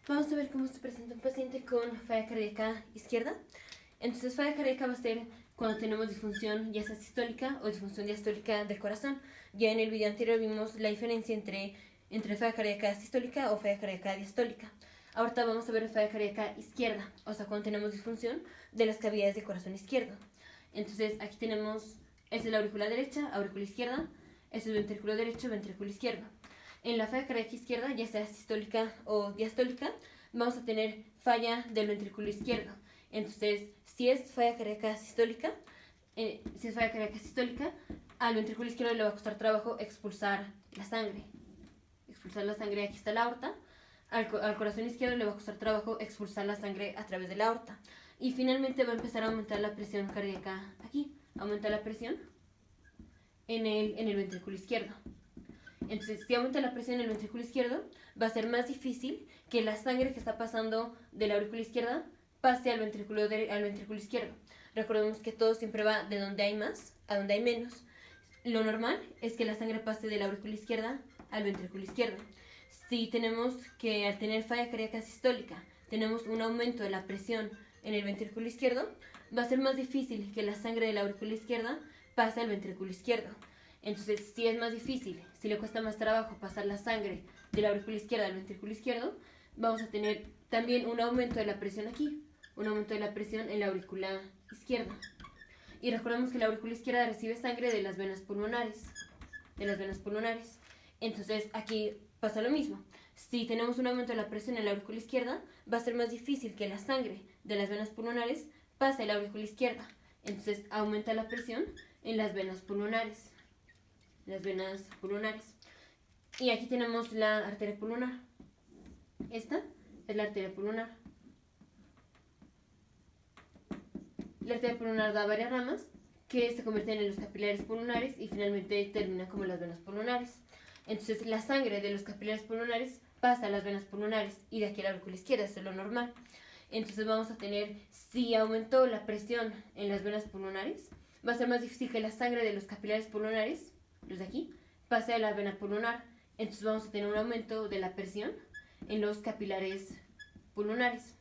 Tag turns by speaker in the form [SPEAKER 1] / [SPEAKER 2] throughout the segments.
[SPEAKER 1] Vamos a ver cómo se presenta un paciente con falla cardíaca izquierda. Entonces, falla cardíaca va a ser cuando tenemos disfunción ya sea sistólica o disfunción diastólica del corazón. Ya en el video anterior vimos la diferencia entre falla cardíaca sistólica o falla cardíaca diastólica. Ahorita vamos a ver falla cardíaca izquierda, o sea, cuando tenemos disfunción de las cavidades del corazón izquierdo. Entonces, aquí tenemos, esta es la aurícula derecha, aurícula izquierda, este es el ventrículo derecho, ventrículo izquierdo. En la falla cardíaca izquierda, ya sea sistólica o diastólica, vamos a tener falla del ventrículo izquierdo. Entonces, si es falla cardíaca sistólica, al ventrículo izquierdo le va a costar trabajo expulsar la sangre. Aquí está la aorta. Al corazón izquierdo le va a costar trabajo expulsar la sangre a través de la aorta. Y finalmente va a empezar a aumentar la presión cardíaca aquí. Aumenta la presión en el ventrículo izquierdo. Entonces, si aumenta la presión en el ventrículo izquierdo, va a ser más difícil que la sangre que está pasando de la aurícula izquierda pase al ventrículo izquierdo. Recordemos que todo siempre va de donde hay más a donde hay menos. Lo normal es que la sangre pase de la aurícula izquierda al ventrículo izquierdo. Si tenemos que al tener falla cardíaca sistólica tenemos un aumento de la presión en el ventrículo izquierdo, va a ser más difícil que la sangre de la aurícula izquierda pase al ventrículo izquierdo. Entonces, si es más difícil, si le cuesta más trabajo pasar la sangre de la aurícula izquierda al ventrículo izquierdo, vamos a tener también un aumento de la presión aquí, un aumento de la presión en la aurícula izquierda. Y recordemos que la aurícula izquierda recibe sangre de las venas pulmonares. Entonces, aquí pasa lo mismo. Si tenemos un aumento de la presión en la aurícula izquierda, va a ser más difícil que la sangre de las venas pulmonares pase a la aurícula izquierda. Entonces, aumenta la presión en las venas pulmonares. Y aquí tenemos la arteria pulmonar. Esta es la arteria pulmonar. La arteria pulmonar da varias ramas que se convierten en los capilares pulmonares y finalmente termina como las venas pulmonares. Entonces, la sangre de los capilares pulmonares pasa a las venas pulmonares y de aquí a la aurícula izquierda, eso es lo normal. Entonces, vamos a tener, si aumentó la presión en las venas pulmonares, va a ser más difícil que la sangre de los capilares pulmonares, los de aquí, pase a la vena pulmonar. Entonces, vamos a tener un aumento de la presión en los capilares pulmonares.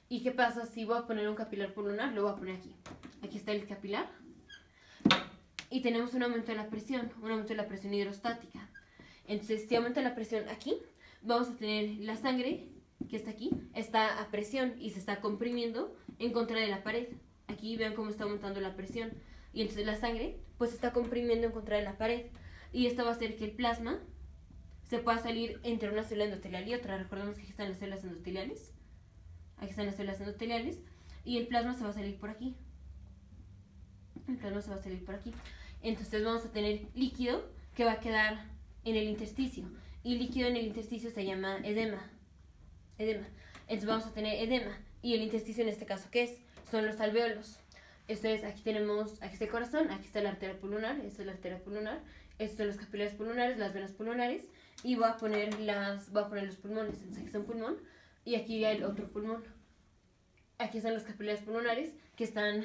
[SPEAKER 1] ¿Y qué pasa si voy a poner un capilar pulmonar? Lo voy a poner aquí. Aquí está el capilar. Y tenemos un aumento de la presión hidrostática. Entonces, si aumenta la presión aquí, vamos a tener la sangre que está aquí, está a presión y se está comprimiendo en contra de la pared. Aquí vean cómo está aumentando la presión. Y entonces la sangre pues se está comprimiendo en contra de la pared. Y esto va a hacer que el plasma se pueda salir entre una célula endotelial y otra. Recordemos que aquí están las células endoteliales. Y el plasma se va a salir por aquí. Entonces vamos a tener líquido que va a quedar en el intersticio. Y líquido en el intersticio se llama edema. Entonces vamos a tener edema. Y el intersticio en este caso, ¿qué es? Son los alvéolos. Entonces aquí está el corazón, aquí está la arteria pulmonar, esta es la arteria pulmonar, estos son los capilares pulmonares, las venas pulmonares, y voy a poner los pulmones. Entonces aquí está un pulmón y aquí hay el otro pulmón. Aquí están los capilares pulmonares que están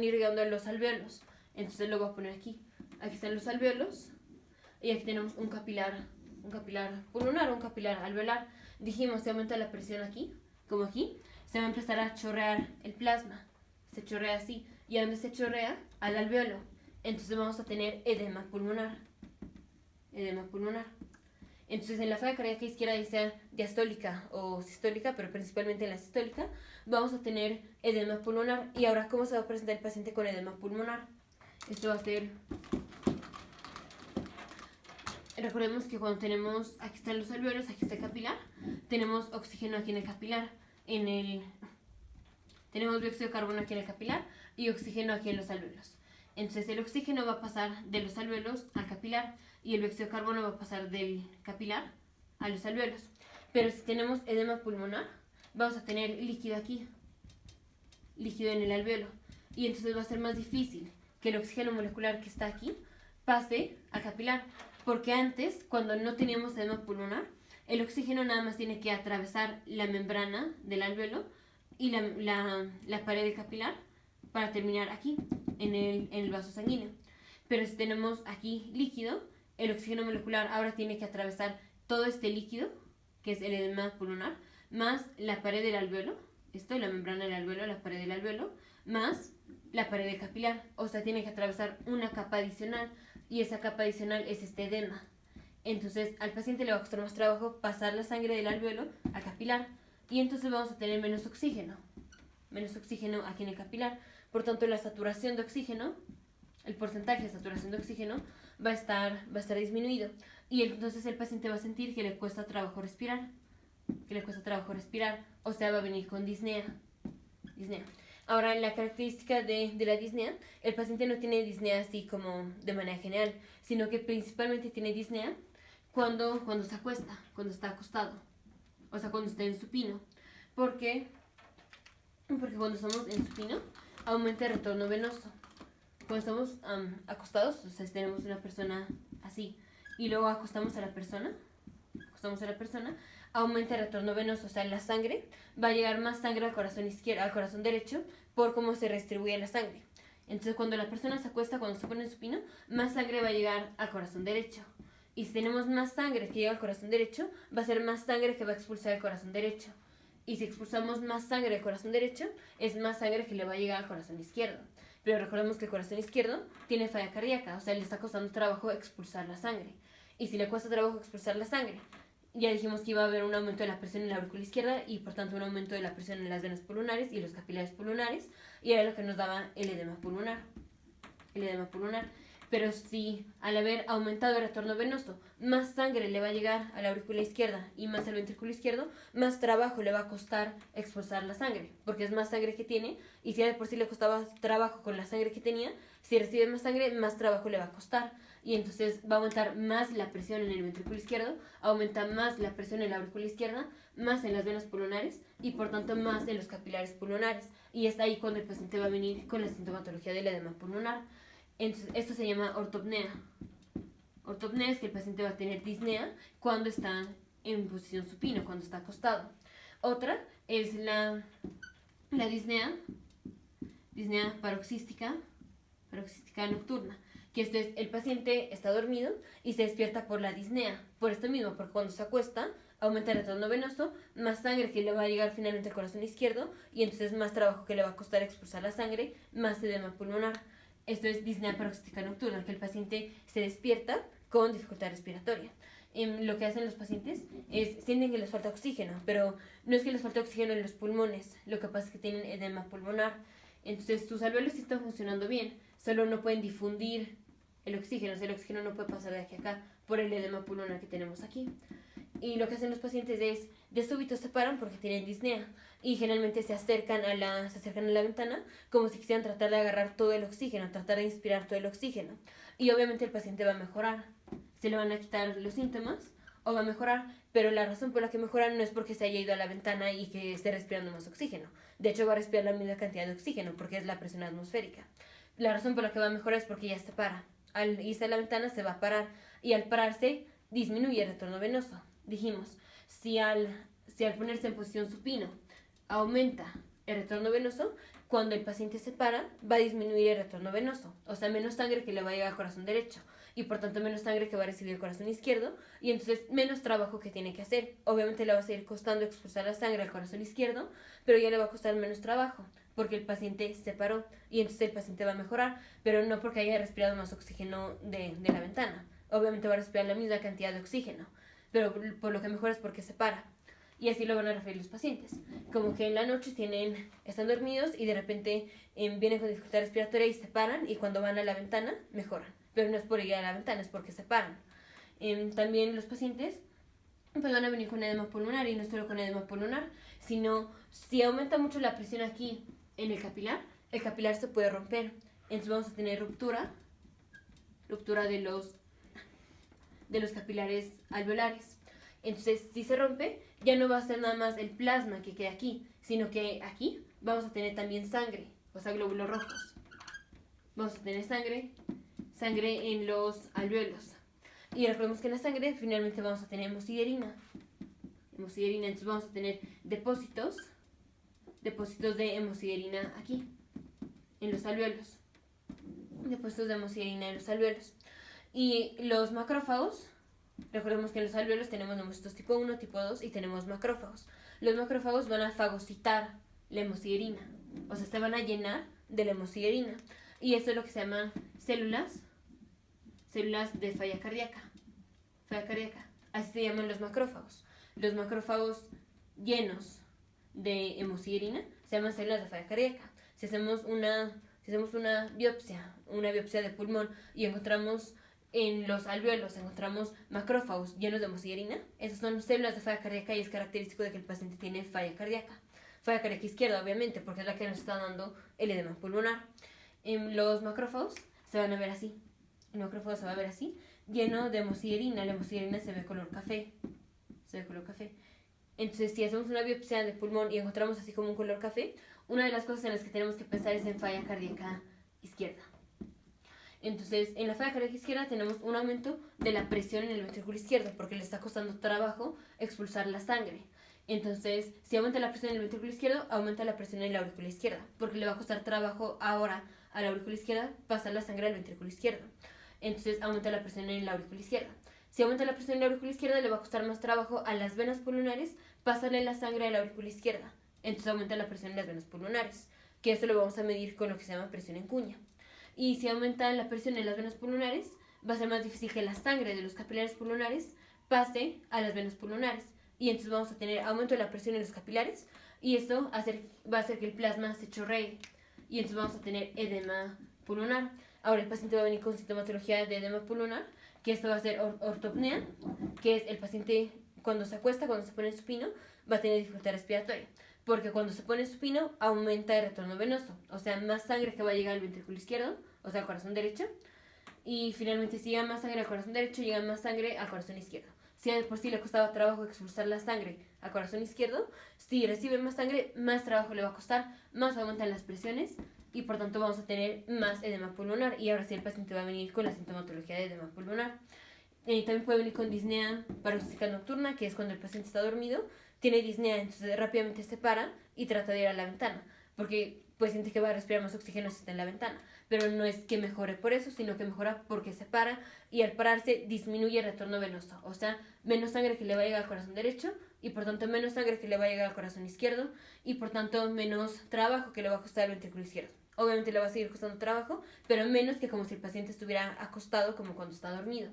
[SPEAKER 1] irrigando los alvéolos. Entonces lo voy a poner aquí. Aquí están los alvéolos y aquí tenemos un capilar pulmonar, un capilar alveolar. Dijimos, se aumenta la presión aquí, como aquí, se va a empezar a chorrear el plasma. Se chorrea así. ¿Y a dónde se chorrea? Al alvéolo. Entonces vamos a tener edema pulmonar. Entonces, en la falla cardíaca izquierda, ya sea diastólica o sistólica, pero principalmente en la sistólica, vamos a tener edema pulmonar. Y ahora, ¿cómo se va a presentar el paciente con edema pulmonar? Esto va a ser... Recordemos que cuando tenemos, aquí están los alvéolos, aquí está el capilar, tenemos oxígeno aquí en el capilar, tenemos dióxido de carbono aquí en el capilar y oxígeno aquí en los alvéolos. Entonces el oxígeno va a pasar de los alvéolos al capilar y el dióxido de carbono va a pasar del capilar a los alvéolos. Pero si tenemos edema pulmonar, vamos a tener líquido aquí, líquido en el alvéolo. Y entonces va a ser más difícil que el oxígeno molecular que está aquí pase al capilar. Porque antes, cuando no teníamos edema pulmonar, el oxígeno nada más tiene que atravesar la membrana del alvéolo y la pared del capilar para terminar aquí, en el vaso sanguíneo. Pero si tenemos aquí líquido, el oxígeno molecular ahora tiene que atravesar todo este líquido, que es el edema pulmonar, más la pared del alvéolo, esto, la membrana del alvéolo, la pared del alvéolo, más la pared capilar. O sea, tiene que atravesar una capa adicional y esa capa adicional es este edema. Entonces al paciente le va a costar más trabajo pasar la sangre del alvéolo al capilar y entonces vamos a tener menos oxígeno aquí en el capilar. Por tanto, la saturación de oxígeno, el porcentaje de saturación de oxígeno va a estar disminuido y entonces el paciente va a sentir que le cuesta trabajo respirar, o sea, va a venir con disnea. Ahora, la característica de la disnea, el paciente no tiene disnea así como de manera general, sino que principalmente tiene disnea cuando se acuesta, cuando está acostado, o sea, cuando está en supino. Porque cuando estamos en supino, aumenta el retorno venoso. Cuando estamos acostados, o sea, si tenemos una persona así, y luego acostamos a la persona, aumenta el retorno venoso, o sea, la sangre va a llegar más sangre al corazón izquierdo, al corazón derecho, por cómo se distribuye la sangre. Entonces, cuando la persona se acuesta, cuando se pone en supino, más sangre va a llegar al corazón derecho. Y si tenemos más sangre que llega al corazón derecho, va a ser más sangre que va a expulsar el corazón derecho. Y si expulsamos más sangre del corazón derecho, es más sangre que le va a llegar al corazón izquierdo. Pero recordemos que el corazón izquierdo tiene falla cardíaca, o sea, le está costando trabajo expulsar la sangre. Y si le cuesta trabajo expulsar la sangre, ya dijimos que iba a haber un aumento de la presión en la aurícula izquierda y por tanto un aumento de la presión en las venas pulmonares y los capilares pulmonares, y era lo que nos daba el edema pulmonar. Pero si al haber aumentado el retorno venoso, más sangre le va a llegar a la aurícula izquierda y más al ventrículo izquierdo, más trabajo le va a costar expulsar la sangre, porque es más sangre que tiene, y si de por sí le costaba trabajo con la sangre que tenía, si recibe más sangre, más trabajo le va a costar. Y entonces va a aumentar más la presión en el ventrículo izquierdo, aumenta más la presión en la aurícula izquierda, más en las venas pulmonares y por tanto más en los capilares pulmonares. Y es ahí cuando el paciente va a venir con la sintomatología del edema pulmonar. Entonces, esto se llama ortopnea. Ortopnea es que el paciente va a tener disnea cuando está en posición supino, cuando está acostado. Otra es la disnea paroxística nocturna, que esto es, el paciente está dormido y se despierta por la disnea. Por esto mismo, porque cuando se acuesta, aumenta el retorno venoso, más sangre que le va a llegar finalmente al corazón izquierdo y entonces más trabajo que le va a costar expulsar la sangre, más edema pulmonar. Esto es disnea paroxística nocturna, que el paciente se despierta con dificultad respiratoria. Lo que hacen los pacientes es, sienten que les falta oxígeno, pero no es que les falte oxígeno en los pulmones, lo que pasa es que tienen edema pulmonar. Entonces sus alvéolos sí están funcionando bien, solo no pueden difundir el oxígeno, o sea, el oxígeno no puede pasar de aquí a acá por el edema pulmonar que tenemos aquí. Y lo que hacen los pacientes es, de súbito se paran porque tienen disnea y generalmente se acercan a la ventana como si quisieran tratar de agarrar todo el oxígeno, tratar de inspirar todo el oxígeno. Y obviamente el paciente va a mejorar, se le van a quitar los síntomas o va a mejorar, pero la razón por la que mejora no es porque se haya ido a la ventana y que esté respirando más oxígeno. De hecho va a respirar la misma cantidad de oxígeno porque es la presión atmosférica. La razón por la que va a mejorar es porque ya se para. Al irse a la ventana se va a parar y al pararse disminuye el retorno venoso. Dijimos, si al ponerse en posición supino aumenta el retorno venoso, cuando el paciente se para va a disminuir el retorno venoso, o sea, menos sangre que le va a llegar al corazón derecho y por tanto menos sangre que va a recibir el corazón izquierdo y entonces menos trabajo que tiene que hacer. Obviamente le va a seguir costando expulsar la sangre al corazón izquierdo, pero ya le va a costar menos trabajo porque el paciente se paró y entonces el paciente va a mejorar, pero no porque haya respirado más oxígeno de la ventana. Obviamente va a respirar la misma cantidad de oxígeno, pero por lo que mejora es porque se para. Y así lo van a referir los pacientes. Como que en la noche están dormidos y de repente vienen con dificultad respiratoria y se paran y cuando van a la ventana mejoran. Pero no es por ir a la ventana, es porque se paran. También los pacientes pues van a venir con edema pulmonar y no solo con edema pulmonar, sino si aumenta mucho la presión aquí en el capilar se puede romper. Entonces vamos a tener ruptura de los capilares alveolares. Entonces, si se rompe, ya no va a ser nada más el plasma que queda aquí, sino que aquí vamos a tener también sangre, o sea, glóbulos rojos. Vamos a tener sangre en los alvéolos. Y recordemos que en la sangre finalmente vamos a tener hemosiderina. Entonces vamos a tener depósitos de hemosiderina aquí, en los alvéolos. Depósitos de hemosiderina en los alvéolos. Y los macrófagos, recordemos que en los alvéolos tenemos neumocitos tipo 1, tipo 2 y tenemos macrófagos. los macrófagos van a fagocitar la hemosiderina, o sea, se van a llenar de la hemosiderina. Y esto es lo que se llaman células de falla cardíaca. Así se llaman los macrófagos. Los macrófagos llenos de hemosiderina se llaman células de falla cardíaca. Si hacemos una biopsia de pulmón y encontramos en los alvéolos macrófagos llenos de hemosiderina, esas son células de falla cardíaca y es característico de que el paciente tiene falla cardíaca izquierda, obviamente, porque es la que nos está dando el edema pulmonar. Los macrófagos se van a ver así. El macrófago se va a ver así, lleno de hemosiderina. La hemosiderina se ve color café. Entonces, si hacemos una biopsia de pulmón y encontramos así como un color café, una de las cosas en las que tenemos que pensar es en falla cardíaca izquierda. Entonces, en la falla cardíaca izquierda tenemos un aumento de la presión en el ventrículo izquierdo porque le está costando trabajo expulsar la sangre. Entonces, si aumenta la presión en el ventrículo izquierdo, aumenta la presión en la aurícula izquierda, porque le va a costar trabajo ahora a la aurícula izquierda pasar la sangre al ventrículo izquierdo. Entonces, aumenta la presión en la aurícula izquierda. Si aumenta la presión en la aurícula izquierda, le va a costar más trabajo a las venas pulmonares pasarle la sangre a la aurícula izquierda. Entonces, aumenta la presión en las venas pulmonares, que esto lo vamos a medir con lo que se llama presión en cuña. Y si aumenta la presión en las venas pulmonares, va a ser más difícil que la sangre de los capilares pulmonares pase a las venas pulmonares. Y entonces vamos a tener aumento de la presión en los capilares y esto va a hacer que el plasma se chorree y entonces vamos a tener edema pulmonar. Ahora el paciente va a venir con sintomatología de edema pulmonar, que esto va a ser ortopnea, que es el paciente cuando se acuesta, cuando se pone en supino, va a tener dificultad respiratoria, porque cuando se pone en supino aumenta el retorno venoso, o sea, más sangre que va a llegar al ventrículo izquierdo, o sea, al corazón derecho, y finalmente si llega más sangre al corazón derecho, llega más sangre al corazón izquierdo. Si de por sí le costaba trabajo expulsar la sangre al corazón izquierdo, si recibe más sangre, más trabajo le va a costar, más aumentan las presiones y por tanto vamos a tener más edema pulmonar. Y ahora sí el paciente va a venir con la sintomatología de edema pulmonar. También puede venir con disnea paroxística nocturna, que es cuando el paciente está dormido, tiene disnea, entonces rápidamente se para y trata de ir a la ventana, porque pues siente que va a respirar más oxígeno si está en la ventana, pero no es que mejore por eso, sino que mejora porque se para y al pararse disminuye el retorno venoso, o sea, menos sangre que le va a llegar al corazón derecho y por tanto menos sangre que le va a llegar al corazón izquierdo y por tanto menos trabajo que le va a costar al ventrículo izquierdo. Obviamente le va a seguir costando trabajo, pero menos que como si el paciente estuviera acostado como cuando está dormido.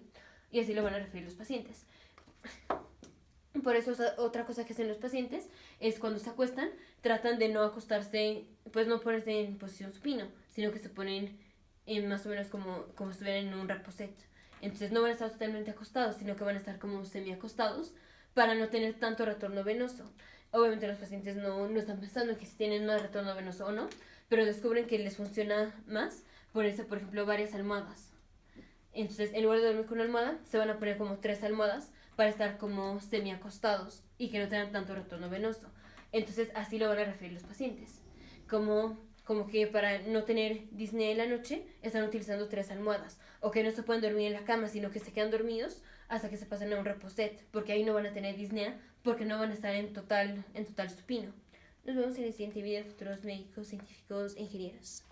[SPEAKER 1] Y así lo van a referir los pacientes. Por eso otra cosa que hacen los pacientes es cuando se acuestan, tratan de no acostarse, pues no ponerse en posición supino, sino que se ponen más o menos como si estuvieran en un reposet. Entonces no van a estar totalmente acostados, sino que van a estar como semi-acostados para no tener tanto retorno venoso. Obviamente los pacientes no están pensando en que si tienen más retorno venoso o no, pero descubren que les funciona más ponerse, por ejemplo, varias almohadas. Entonces, en lugar de dormir con una almohada, se van a poner como 3 almohadas para estar como semi-acostados y que no tengan tanto retorno venoso. Entonces, así lo van a referir los pacientes. Como que para no tener disnea en la noche, están utilizando 3 almohadas. O que no se pueden dormir en la cama, sino que se quedan dormidos hasta que se pasen a un reposet, porque ahí no van a tener disnea, porque no van a estar en total supino. Nos vemos en el siguiente video, futuros médicos, científicos e ingenieros.